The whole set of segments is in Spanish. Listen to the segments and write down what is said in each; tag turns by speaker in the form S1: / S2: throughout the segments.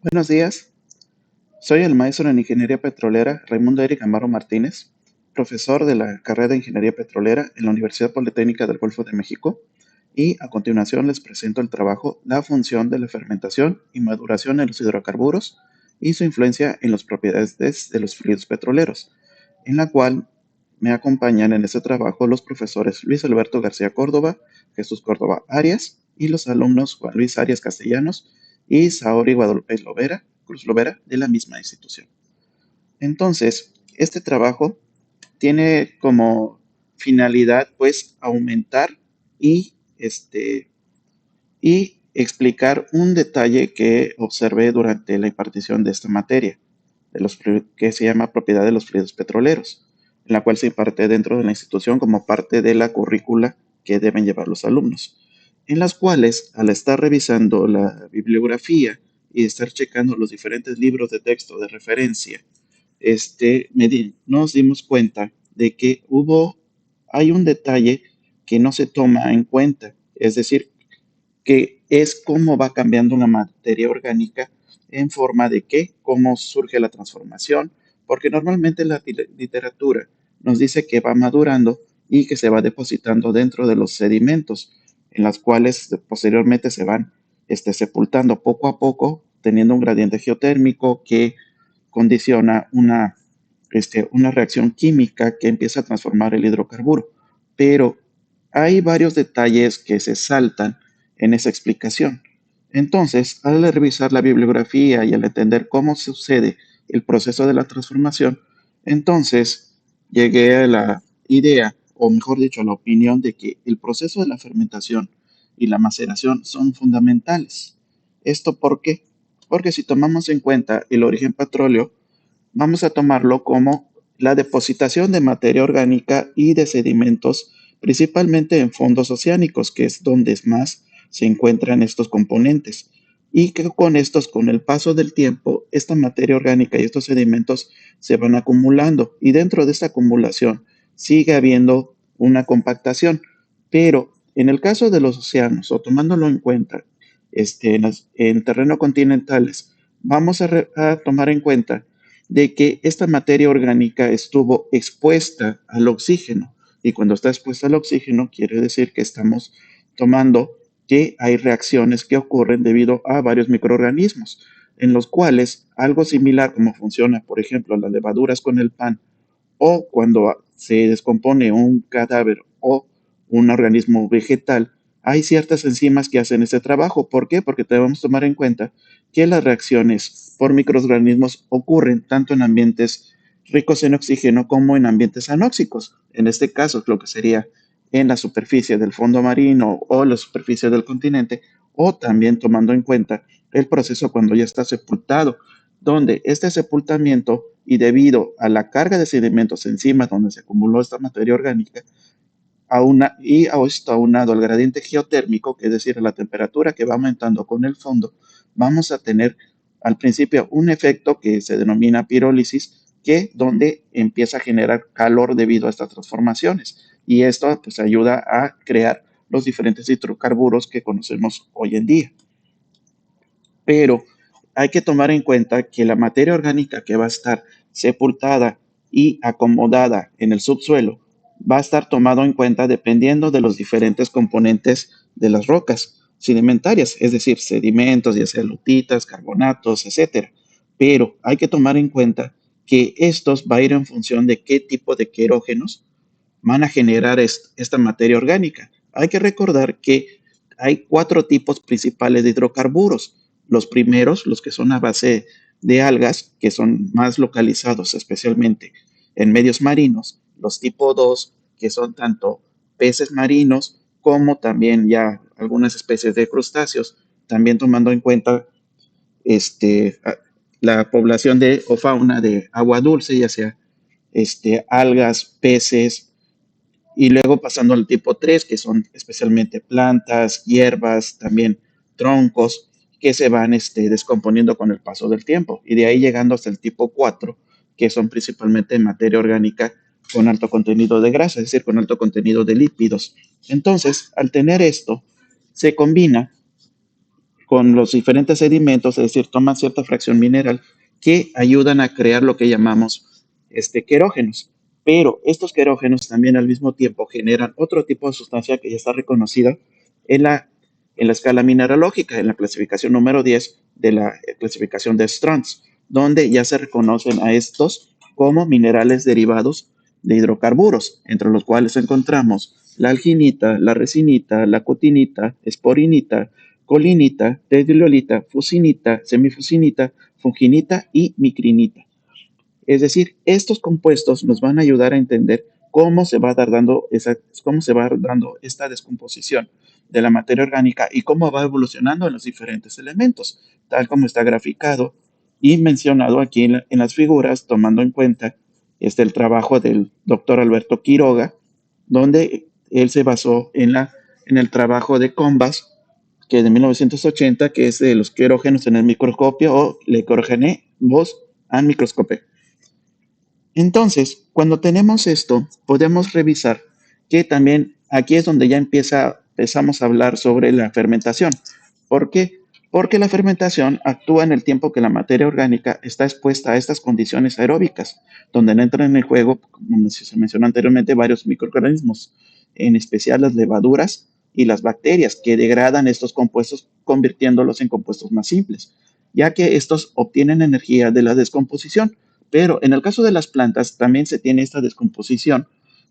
S1: Buenos días, soy el maestro en Ingeniería Petrolera Raimundo Eric Amaro Martínez, profesor de la carrera de Ingeniería Petrolera en la Universidad Politécnica del Golfo de México, y a continuación les presento el trabajo La función de la fermentación y maduración en los hidrocarburos y su influencia en las propiedades de los fluidos petroleros, en la cual me acompañan en este trabajo los profesores Luis Alberto García Córdoba, Jesús Córdoba Arias y los alumnos Juan Luis Arias Castellanos y Saori Guadalupe Cruz Lovera de la misma institución. Entonces, este trabajo tiene como finalidad pues aumentar y, y explicar un detalle que observé durante la impartición de esta materia, que se llama propiedad de los fluidos petroleros, en la cual se imparte dentro de la institución como parte de la currícula que deben llevar los alumnos, en las cuales al estar revisando la bibliografía y estar checando los diferentes libros de texto de referencia, nos dimos cuenta de que hay un detalle que no se toma en cuenta, es decir, que es cómo va cambiando una materia orgánica en forma de qué, cómo surge la transformación, porque normalmente la literatura nos dice que va madurando y que se va depositando dentro de los sedimentos, en las cuales posteriormente se van sepultando poco a poco, teniendo un gradiente geotérmico que condiciona una reacción química que empieza a transformar el hidrocarburo. Pero hay varios detalles que se saltan en esa explicación. Entonces, al revisar la bibliografía y al entender cómo sucede el proceso de la transformación, entonces llegué a la idea, o mejor dicho, a la opinión de que el proceso de la fermentación y la maceración son fundamentales. ¿Esto por qué? Porque si tomamos en cuenta el origen petróleo, vamos a tomarlo como la depositación de materia orgánica y de sedimentos, principalmente en fondos oceánicos, que es donde más se encuentran estos componentes. Y que con estos, con el paso del tiempo, esta materia orgánica y estos sedimentos se van acumulando. Y dentro de esta acumulación sigue habiendo una compactación. Pero en el caso de los océanos, o tomándolo en cuenta, en terreno continentales, vamos a tomar en cuenta de que esta materia orgánica estuvo expuesta al oxígeno. Y cuando está expuesta al oxígeno, quiere decir que estamos tomando que hay reacciones que ocurren debido a varios microorganismos, en los cuales algo similar como funciona, por ejemplo, las levaduras con el pan, o cuando se descompone un cadáver o un organismo vegetal, hay ciertas enzimas que hacen ese trabajo. ¿Por qué? Porque debemos tomar en cuenta que las reacciones por microorganismos ocurren tanto en ambientes ricos en oxígeno como en ambientes anóxicos. En este caso, lo que sería en la superficie del fondo marino o la superficie del continente, o también tomando en cuenta el proceso cuando ya está sepultado, donde este sepultamiento y debido a la carga de sedimentos encima donde se acumuló esta materia orgánica, y a esto aunado al gradiente geotérmico, que es decir, a la temperatura que va aumentando con el fondo, vamos a tener al principio un efecto que se denomina pirólisis, que donde empieza a generar calor debido a estas transformaciones. Y esto pues ayuda a crear los diferentes hidrocarburos que conocemos hoy en día. Pero hay que tomar en cuenta que la materia orgánica que va a estar sepultada y acomodada en el subsuelo va a estar tomado en cuenta dependiendo de los diferentes componentes de las rocas sedimentarias, es decir, sedimentos, ya sea lutitas, carbonatos, etcétera. Pero hay que tomar en cuenta que estos va a ir en función de qué tipo de querógenos van a generar esta materia orgánica. Hay que recordar que hay cuatro tipos principales de hidrocarburos. Los primeros, los que son a base de algas, que son más localizados especialmente en medios marinos. Los tipo 2, que son tanto peces marinos como también ya algunas especies de crustáceos, también tomando en cuenta este, la población de o fauna de agua dulce, ya sea algas, peces, y luego pasando al tipo 3 que son especialmente plantas, hierbas, también troncos, que se van descomponiendo con el paso del tiempo. Y de ahí llegando hasta el tipo 4 que son principalmente materia orgánica con alto contenido de grasa, es decir, con alto contenido de lípidos. Entonces, al tener esto, se combina con los diferentes sedimentos, es decir, toman cierta fracción mineral que ayudan a crear lo que llamamos querógenos. Pero estos querógenos también al mismo tiempo generan otro tipo de sustancia que ya está reconocida en la escala mineralógica, en la clasificación número 10 de la clasificación de Strunz, donde ya se reconocen a estos como minerales derivados de hidrocarburos, entre los cuales encontramos la alginita, la resinita, la cotinita, esporinita, colinita, tediolita, fusinita, semifusinita, funginita y micrinita. Es decir, estos compuestos nos van a ayudar a entender cómo se va a dar dando cómo se va dando esta descomposición de la materia orgánica y cómo va evolucionando en los diferentes elementos, tal como está graficado y mencionado aquí en las figuras, tomando en cuenta el trabajo del doctor Alberto Quiroga, donde él se basó en el trabajo de Combas, que es de 1980, que es de los querógenos en el microscopio o Le Corogene Vos and Microscope. Entonces, cuando tenemos esto, podemos revisar que también aquí es donde ya empezamos a hablar sobre la fermentación. ¿Por qué? Porque la fermentación actúa en el tiempo que la materia orgánica está expuesta a estas condiciones aeróbicas, donde entran en el juego, como se mencionó anteriormente, varios microorganismos, en especial las levaduras y las bacterias, que degradan estos compuestos convirtiéndolos en compuestos más simples, ya que estos obtienen energía de la descomposición, pero en el caso de las plantas también se tiene esta descomposición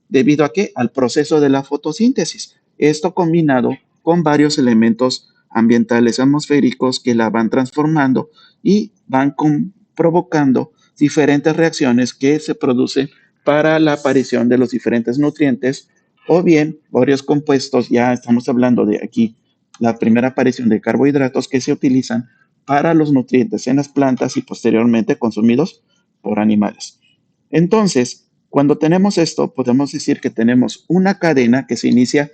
S1: debido a que al proceso de la fotosíntesis. Esto combinado con varios elementos ambientales atmosféricos que la van transformando y van provocando diferentes reacciones que se producen para la aparición de los diferentes nutrientes o bien varios compuestos, ya estamos hablando de aquí la primera aparición de carbohidratos que se utilizan para los nutrientes en las plantas y posteriormente consumidos por animales. Entonces, cuando tenemos esto, podemos decir que tenemos una cadena que se inicia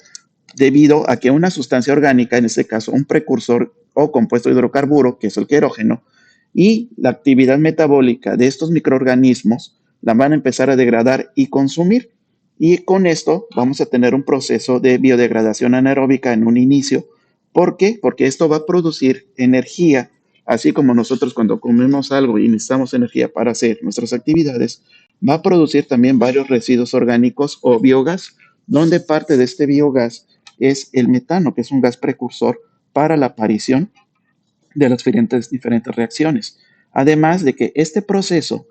S1: debido a que una sustancia orgánica, en este caso un precursor o compuesto hidrocarburo, que es el querógeno, y la actividad metabólica de estos microorganismos la van a empezar a degradar y consumir. Y con esto vamos a tener un proceso de biodegradación anaeróbica en un inicio. ¿Por qué? Porque esto va a producir energía, así como nosotros cuando comemos algo y necesitamos energía para hacer nuestras actividades, va a producir también varios residuos orgánicos o biogás, donde parte de este biogás es el metano, que es un gas precursor para la aparición de las diferentes reacciones. Además de que este proceso,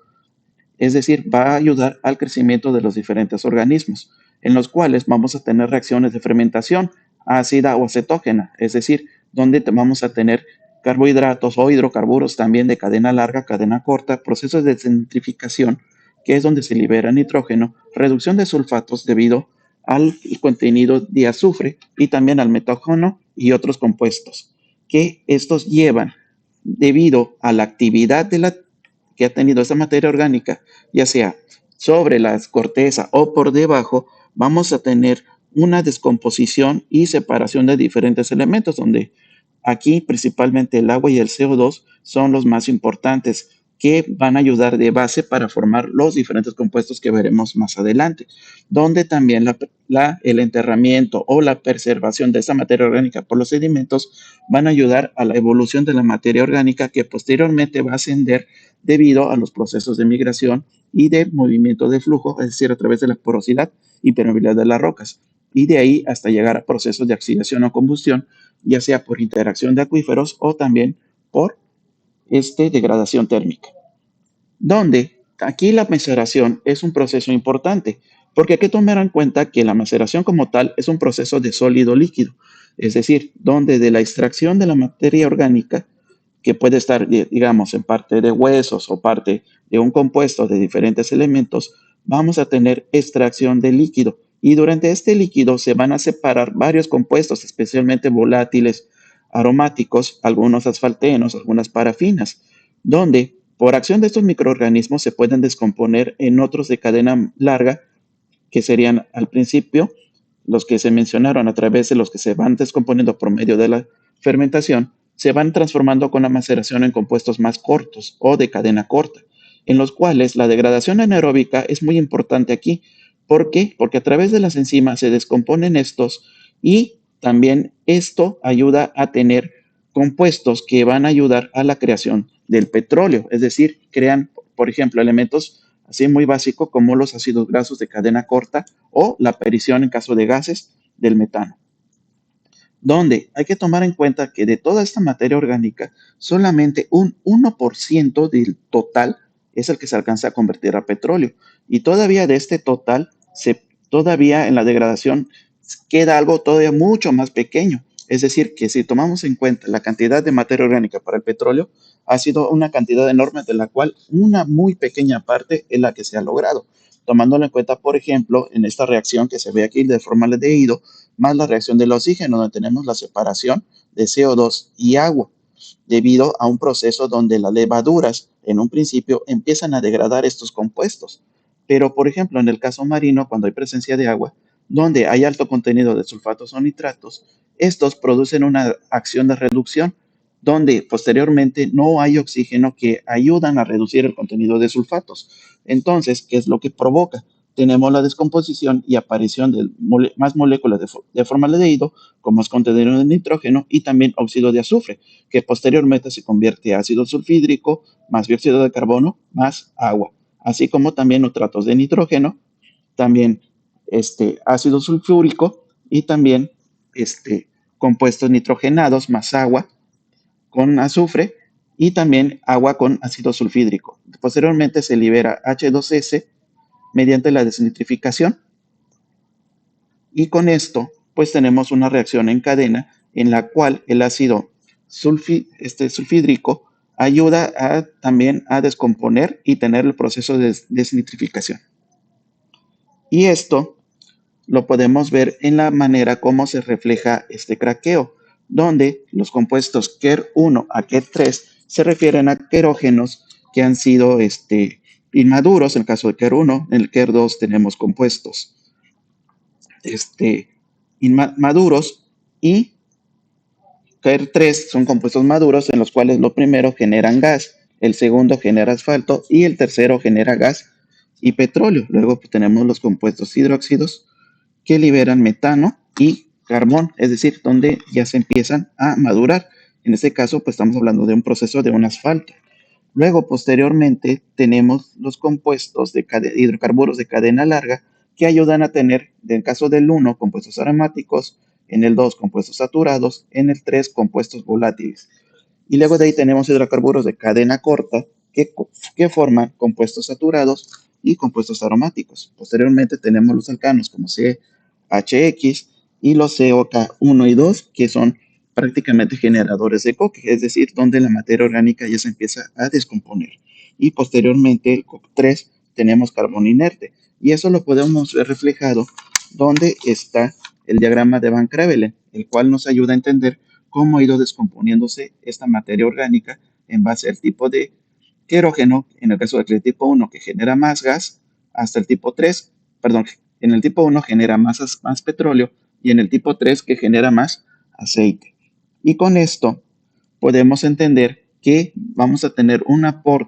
S1: es decir, va a ayudar al crecimiento de los diferentes organismos, en los cuales vamos a tener reacciones de fermentación ácida o cetógena, es decir, donde vamos a tener carbohidratos o hidrocarburos también de cadena larga, cadena corta, procesos de centrificación, que es donde se libera nitrógeno, reducción de sulfatos debido al contenido de azufre y también al metágeno y otros compuestos, que estos llevan debido a la actividad que ha tenido esa materia orgánica, ya sea sobre la corteza o por debajo, vamos a tener una descomposición y separación de diferentes elementos, donde aquí principalmente el agua y el CO2 son los más importantes que van a ayudar de base para formar los diferentes compuestos que veremos más adelante, donde también el enterramiento o la preservación de esa materia orgánica por los sedimentos van a ayudar a la evolución de la materia orgánica que posteriormente va a ascender debido a los procesos de migración y de movimiento de flujo, es decir, a través de la porosidad y permeabilidad de las rocas, y de ahí hasta llegar a procesos de oxidación o combustión, ya sea por interacción de acuíferos o también por degradación térmica. Donde aquí la maceración es un proceso importante, porque hay que tomar en cuenta que la maceración como tal es un proceso de sólido líquido, es decir, donde de la extracción de la materia orgánica, que puede estar, digamos, en parte de huesos o parte de un compuesto de diferentes elementos, vamos a tener extracción de líquido. Y durante este líquido se van a separar varios compuestos, especialmente volátiles, aromáticos, algunos asfaltenos, algunas parafinas, donde por acción de estos microorganismos se pueden descomponer en otros de cadena larga, que serían al principio los que se mencionaron a través de los que se van descomponiendo por medio de la fermentación, se van transformando con la maceración en compuestos más cortos o de cadena corta, en los cuales la degradación anaeróbica es muy importante aquí. ¿Por qué? Porque a través de las enzimas se descomponen estos y también esto ayuda a tener compuestos que van a ayudar a la creación del petróleo, es decir, crean, por ejemplo, elementos así muy básicos como los ácidos grasos de cadena corta o la aparición en caso de gases del metano, donde hay que tomar en cuenta que de toda esta materia orgánica, solamente un 1% del total es el que se alcanza a convertir a petróleo. Y todavía de este total, todavía en la degradación queda algo todavía mucho más pequeño. Es decir, que si tomamos en cuenta la cantidad de materia orgánica para el petróleo, ha sido una cantidad enorme de la cual una muy pequeña parte es la que se ha logrado. Tomándolo en cuenta, por ejemplo, en esta reacción que se ve aquí de formaldehído, más la reacción del oxígeno, donde tenemos la separación de CO2 y agua, debido a un proceso donde las levaduras en un principio empiezan a degradar estos compuestos. Pero, por ejemplo, en el caso marino, cuando hay presencia de agua, donde hay alto contenido de sulfatos o nitratos, estos producen una acción de reducción, donde posteriormente no hay oxígeno que ayudan a reducir el contenido de sulfatos. Entonces, ¿qué es lo que provoca? Tenemos la descomposición y aparición de más moléculas de formaldehído, como es contenido de nitrógeno, y también óxido de azufre, que posteriormente se convierte en ácido sulfídrico, más dióxido de carbono, más agua, así como también nitratos de nitrógeno, también ácido sulfúrico y también compuestos nitrogenados más agua con azufre y también agua con ácido sulfídrico. Posteriormente se libera H2S mediante la desnitrificación y con esto pues tenemos una reacción en cadena en la cual el ácido sulfídrico ayuda también a descomponer y tener el proceso de desnitrificación. Y esto lo podemos ver en la manera como se refleja este craqueo, donde los compuestos KER1 a KER3 se refieren a querógenos que han sido inmaduros, en el caso de KER1, en el KER2 tenemos compuestos inmaduros y KER3 son compuestos maduros en los cuales lo primero generan gas, el segundo genera asfalto y el tercero genera gas y petróleo. Luego pues, tenemos los compuestos hidróxidos que liberan metano y carbón, es decir, donde ya se empiezan a madurar. En este caso, pues estamos hablando de un proceso de un asfalto. Luego, posteriormente, tenemos los compuestos de hidrocarburos de cadena larga que ayudan a tener, en el caso del 1, compuestos aromáticos, en el 2, compuestos saturados, en el 3, compuestos volátiles. Y luego de ahí tenemos hidrocarburos de cadena corta que forman compuestos saturados y compuestos aromáticos. Posteriormente tenemos los alcanos como CHX y los COK1 y 2 que son prácticamente generadores de coque, es decir, donde la materia orgánica ya se empieza a descomponer. Y posteriormente, el COK3, tenemos carbono inerte. Y eso lo podemos ver reflejado donde está el diagrama de Van Crevelen, el cual nos ayuda a entender cómo ha ido descomponiéndose esta materia orgánica en base al tipo de querógeno, en el caso del tipo 1 que genera más gas, hasta el tipo 3, perdón, en el tipo 1 genera más petróleo y en el tipo 3 que genera más aceite. Y con esto podemos entender que vamos a tener un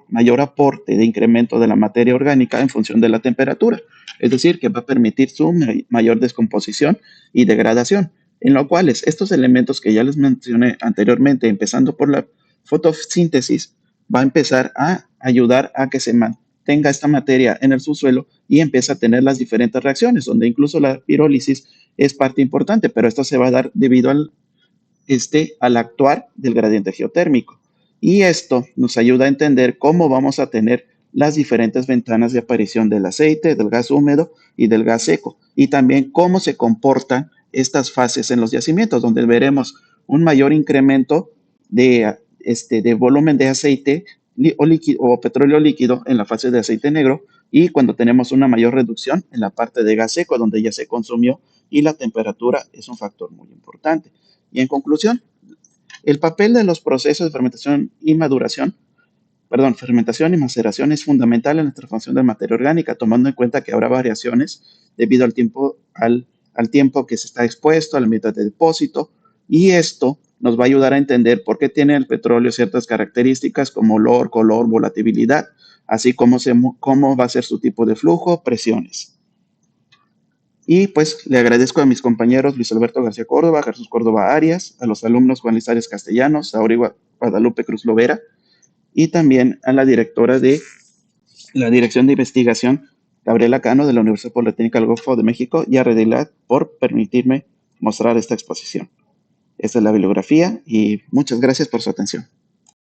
S1: mayor aporte de incremento de la materia orgánica en función de la temperatura. Es decir, que va a permitir su mayor descomposición y degradación, en lo cual estos elementos que ya les mencioné anteriormente, empezando por la fotosíntesis, va a empezar a ayudar a que se mantenga esta materia en el subsuelo y empieza a tener las diferentes reacciones, donde incluso la pirólisis es parte importante, pero esto se va a dar debido al actuar del gradiente geotérmico. Y esto nos ayuda a entender cómo vamos a tener las diferentes ventanas de aparición del aceite, del gas húmedo y del gas seco. Y también cómo se comportan estas fases en los yacimientos, donde veremos un mayor incremento de volumen de aceite o petróleo líquido en la fase de aceite negro y cuando tenemos una mayor reducción en la parte de gas seco, donde ya se consumió y la temperatura es un factor muy importante. Y en conclusión, el papel de los procesos de fermentación y fermentación y maceración es fundamental en la transformación de materia orgánica, tomando en cuenta que habrá variaciones debido al tiempo que se está expuesto, a la mitad de depósito, y esto nos va a ayudar a entender por qué tiene el petróleo ciertas características como olor, color, volatilidad, así como cómo va a ser su tipo de flujo, presiones. Y pues le agradezco a mis compañeros Luis Alberto García Córdoba, Jesús Córdoba Arias, a los alumnos Juan Luis Arias Castellanos, Saori Guadalupe Cruz Lovera y también a la directora de la Dirección de Investigación, Gabriela Cano, de la Universidad Politécnica del Golfo de México, y a Redilat por permitirme mostrar esta exposición. Esta es la bibliografía y muchas gracias por su atención.